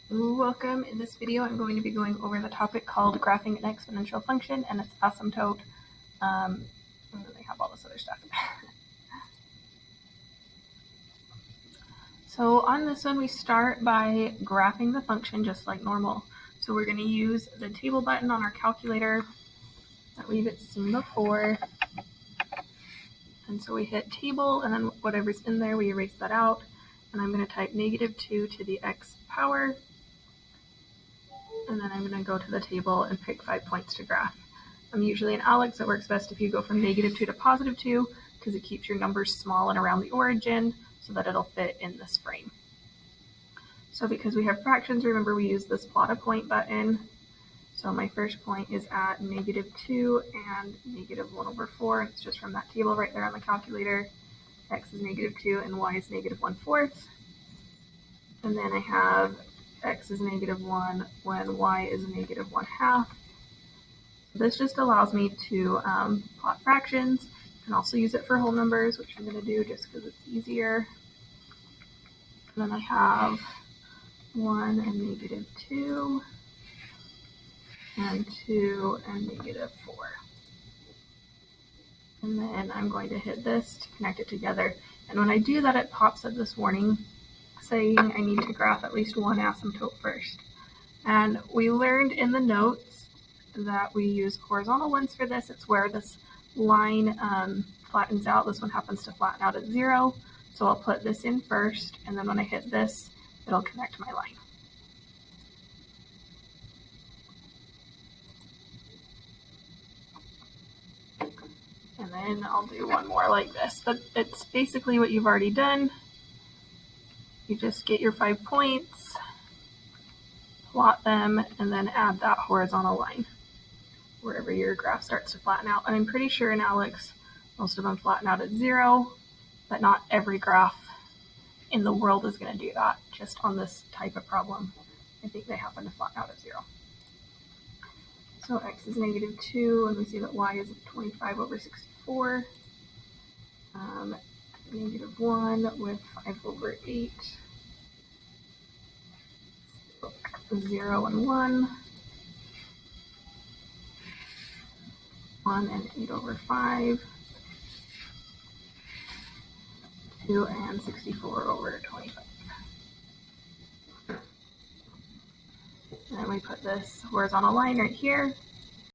Welcome. In this video, I'm going to be going over the topic called graphing an exponential function and its asymptote. And then they have all this other stuff. So on this one, we start by graphing the function just like normal. So we're going to use the table button on our calculator that we've seen before. And so we hit table, and then whatever's in there, we erase that out. And I'm going to type -2 to the x power. And then I'm going to go to the table and pick 5 points to graph. I'm usually an Alex. It works best if you go from -2 to +2 because it keeps your numbers small and around the origin so that it'll fit in this frame. So because we have fractions, remember we use this plot a point button. So my first point is at -2 and -1/4. It's just from that table right there on the calculator. X is -2 and y is -1/4. And then I have x is -1 when y is -1/2. This just allows me to plot fractions. You can also use it for whole numbers, which I'm going to do just because it's easier. And then I have 1 and -2, and 2 and -4. And then I'm going to hit this to connect it together. And when I do that, it pops up this warning saying I need to graph at least one asymptote first. And we learned in the notes that we use horizontal ones for this. It's where this line flattens out. This one happens to flatten out at 0. So I'll put this in first, and then when I hit this, it'll connect my line. And then I'll do one more like this. But it's basically what you've already done. You just get your 5 points, plot them, and then add that horizontal line wherever your graph starts to flatten out. And I'm pretty sure in Alex, most of them flatten out at 0, but not every graph in the world is going to do that. Just on this type of problem, I think they happen to flatten out at 0. So x is -2, and we see that y is 25/64. -1 with 5/8. 0 and 1. 1 and 8/5. 2 and 64/25. And we put this horizontal line right here.